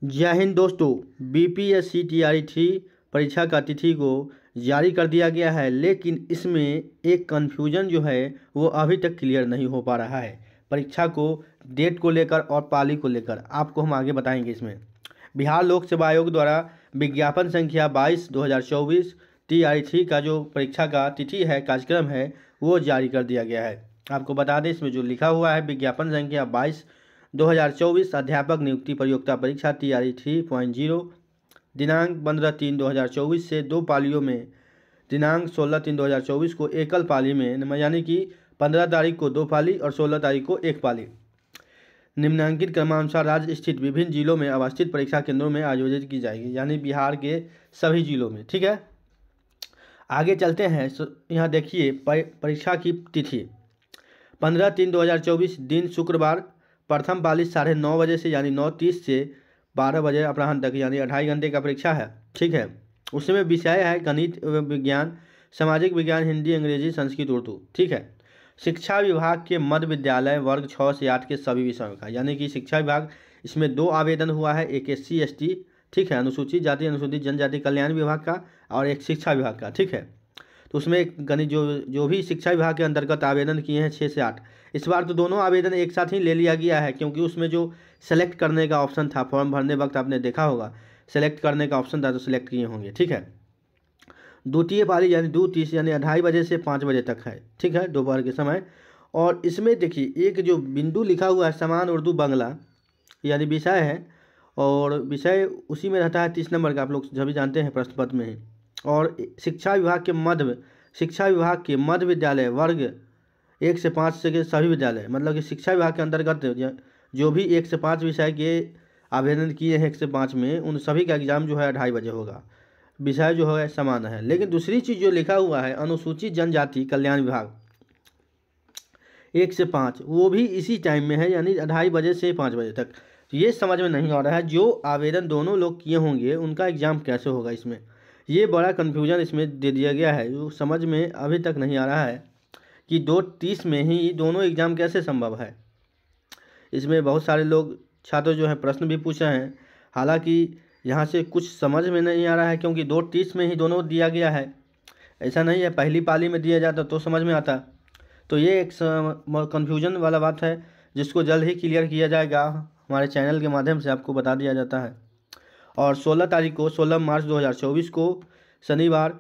जय हिंद दोस्तों। BPSC TRE 3 परीक्षा का तिथि को जारी कर दिया गया है, लेकिन इसमें एक कन्फ्यूजन जो है वो अभी तक क्लियर नहीं हो पा रहा है। परीक्षा को डेट को लेकर और पाली को लेकर आपको हम आगे बताएंगे। इसमें बिहार लोक सेवा आयोग द्वारा विज्ञापन संख्या 22/2024 टीआरई 3 का जो परीक्षा का तिथि है, कार्यक्रम है, वो जारी कर दिया गया है। आपको बता दें, इसमें जो लिखा हुआ है विज्ञापन संख्या 22/2024 अध्यापक नियुक्ति प्रतियोगिता परीक्षा टीआरई 3.0 दिनांक 15/3/2024 से दो पालियों में दिनांक 16/3/2024 को एकल पाली में, यानी कि 15 तारीख को दो पाली और 16 तारीख को एक पाली निम्नांकित क्रमानुसार राज्य स्थित विभिन्न जिलों में अवस्थित परीक्षा केंद्रों में आयोजित की जाएगी, यानी बिहार के सभी जिलों में। ठीक है, आगे चलते हैं। यहाँ देखिए परीक्षा की तिथि 15/3/2024 दिन शुक्रवार, प्रथम पाली 9:30 बजे से यानी 9:30 से 12 बजे अपराह्न तक, यानी 2.5 घंटे का परीक्षा है। ठीक है, उसमें विषय है गणित एवं विज्ञान, सामाजिक विज्ञान, हिंदी, अंग्रेजी, संस्कृत, उर्दू। ठीक है, शिक्षा विभाग के मध्य विद्यालय वर्ग 6 से 8 के सभी विषयों का, यानी कि शिक्षा विभाग, इसमें 2 आवेदन हुआ है, एक SC ST, ठीक है, अनुसूचित जाति अनुसूचित जनजाति कल्याण विभाग का, और एक शिक्षा विभाग का। ठीक है, तो उसमें गणित जो भी शिक्षा विभाग के अंतर्गत आवेदन किए हैं 6 से 8, इस बार तो दोनों आवेदन एक साथ ही ले लिया गया है, क्योंकि उसमें जो सेलेक्ट करने का ऑप्शन था, फॉर्म भरने वक्त आपने देखा होगा सेलेक्ट करने का ऑप्शन था, तो सिलेक्ट किए होंगे। ठीक है, द्वितीय पाली यानी 2:30 यानी 2:30 बजे से 5 बजे तक है। ठीक है, दोपहर के समय। और इसमें देखिए एक जो बिंदु लिखा हुआ है समान उर्दू बांग्ला, यानी विषय है, और विषय उसी में रहता है 30 नंबर का, आप लोग सभी जानते हैं प्रश्न पत्र में ही। और शिक्षा विभाग के मध्य विद्यालय वर्ग 1 से 5 से के सभी विद्यालय, मतलब कि शिक्षा विभाग के अंतर्गत जो भी 1 से 5 विषय के आवेदन किए हैं 1 से 5 में, उन सभी का एग्जाम जो है 2:30 बजे होगा। विषय जो है समान है। लेकिन दूसरी चीज़ जो लिखा हुआ है अनुसूचित जनजाति कल्याण विभाग 1 से 5, वो भी इसी टाइम में है, यानी 2:30 बजे से 5 बजे तक। तो ये समझ में नहीं आ रहा है, जो आवेदन दोनों लोग किए होंगे उनका एग्ज़ाम कैसे होगा। इसमें ये बड़ा कन्फ्यूजन इसमें दे दिया गया है, जो समझ में अभी तक नहीं आ रहा है कि 2:30 में ही दोनों एग्ज़ाम कैसे संभव है। इसमें बहुत सारे लोग छात्र जो हैं प्रश्न भी पूछे हैं, हालांकि यहाँ से कुछ समझ में नहीं आ रहा है, क्योंकि 2:30 में ही दोनों दिया गया है। ऐसा नहीं है पहली पाली में दिया जाता तो समझ में आता। तो ये एक कन्फ्यूजन वाला बात है, जिसको जल्द ही क्लियर किया जाएगा, हमारे चैनल के माध्यम से आपको बता दिया जाता है। और 16 मार्च 2024 को शनिवार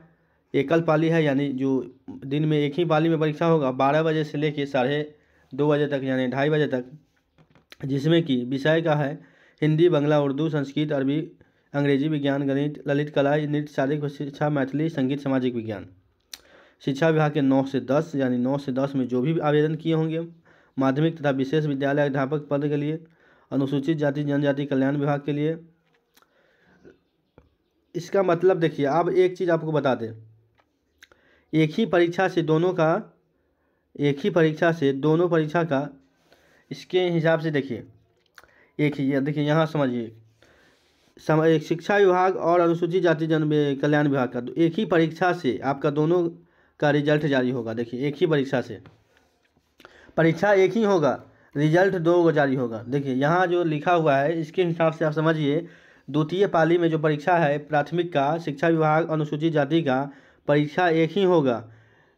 एकल पाली है, यानी जो दिन में एक ही पाली में परीक्षा होगा 12 बजे से लेकर 2:30 बजे तक, यानी 2:30 बजे तक, जिसमें कि विषय का है हिंदी, बांग्ला, उर्दू, संस्कृत, अरबी, अंग्रेजी, विज्ञान, गणित, ललित कला, नृत्य, शारीरिक शिक्षा, मैथिली, संगीत, सामाजिक विज्ञान। शिक्षा विभाग के 9 से 10 यानी 9 से 10 में जो भी आवेदन किए होंगे माध्यमिक तथा विशेष विद्यालय अध्यापक पद के लिए, अनुसूचित जाति जनजाति कल्याण विभाग के लिए। इसका मतलब देखिए, अब एक चीज़ आपको बता दें, एक ही परीक्षा से दोनों परीक्षा का इसके हिसाब से देखिए, एक ही देखिए यहाँ समझिए, एक शिक्षा विभाग और अनुसूचित जाति जन कल्याण विभाग का एक ही परीक्षा से आपका दोनों का रिजल्ट जारी होगा। देखिए एक ही परीक्षा से परीक्षा एक ही होगा, रिजल्ट 2 जारी होगा। देखिए यहाँ जो लिखा हुआ है इसके हिसाब से आप समझिए, द्वितीय पाली में जो परीक्षा है प्राथमिक का, शिक्षा विभाग अनुसूचित जाति का परीक्षा एक ही होगा,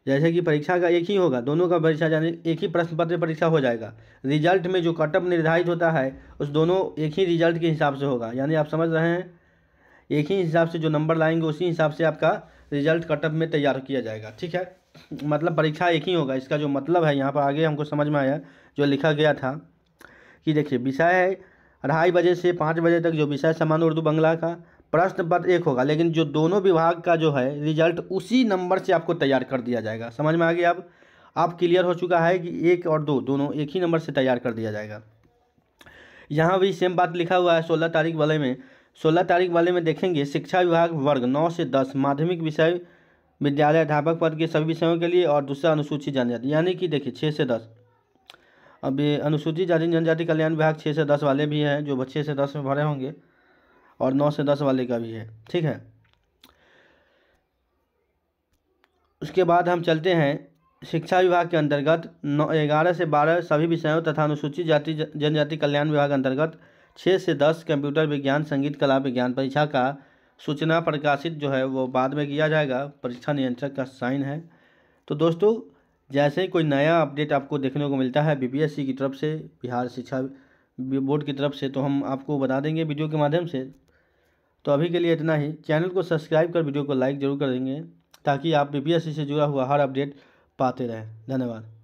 जैसे कि परीक्षा का एक ही होगा, दोनों का परीक्षा यानी एक ही प्रश्न पत्र परीक्षा हो जाएगा। रिजल्ट में जो कटअप निर्धारित होता है उस दोनों एक ही रिजल्ट के हिसाब से होगा, यानी आप समझ रहे हैं, एक ही हिसाब से जो नंबर लाएंगे उसी हिसाब से आपका रिजल्ट कटअप में तैयार किया जाएगा। ठीक है, मतलब परीक्षा एक ही होगा। इसका जो मतलब है यहाँ पर आगे हमको समझ में आया, जो लिखा गया था कि देखिए विषय है 2:30 बजे से 5 बजे तक, जो विषय सामान्य उर्दू बांग्ला का, प्रश्न पत्र एक होगा, लेकिन जो दोनों विभाग का जो है रिजल्ट उसी नंबर से आपको तैयार कर दिया जाएगा। समझ में आ गया? अब आप क्लियर हो चुका है कि 1 और 2 दोनों एक ही नंबर से तैयार कर दिया जाएगा। यहाँ भी सेम बात लिखा हुआ है 16 तारीख वाले में। 16 तारीख वाले में देखेंगे शिक्षा विभाग वर्ग 9 से 10 माध्यमिक विषय विद्यालय अध्यापक पद के सभी विषयों के लिए, और दूसरा अनुसूचित जनजाति, यानी कि देखिए 6 से 10। अब ये अनुसूचित जाति जनजाति कल्याण विभाग 6 से 10 वाले भी हैं, जो बच्चे से 10 में भरे होंगे, और 9 से 10 वाले का भी है। ठीक है, उसके बाद हम चलते हैं शिक्षा विभाग के अंतर्गत 11 से 12 सभी विषयों तथा अनुसूचित जाति जनजाति कल्याण विभाग अंतर्गत 6 से 10 कंप्यूटर विज्ञान संगीत कला विज्ञान परीक्षा का सूचना प्रकाशित जो है वो बाद में किया जाएगा। परीक्षा नियंत्रक का साइन है। तो दोस्तों, जैसे ही कोई नया अपडेट आपको देखने को मिलता है बीपीएससी की तरफ से, बिहार शिक्षा बोर्ड की तरफ से, तो हम आपको बता देंगे वीडियो के माध्यम से। तो अभी के लिए इतना ही। चैनल को सब्सक्राइब कर वीडियो को लाइक जरूर कर देंगे ताकि आप बीपीएससी से जुड़ा हुआ हर अपडेट पाते रहें। धन्यवाद।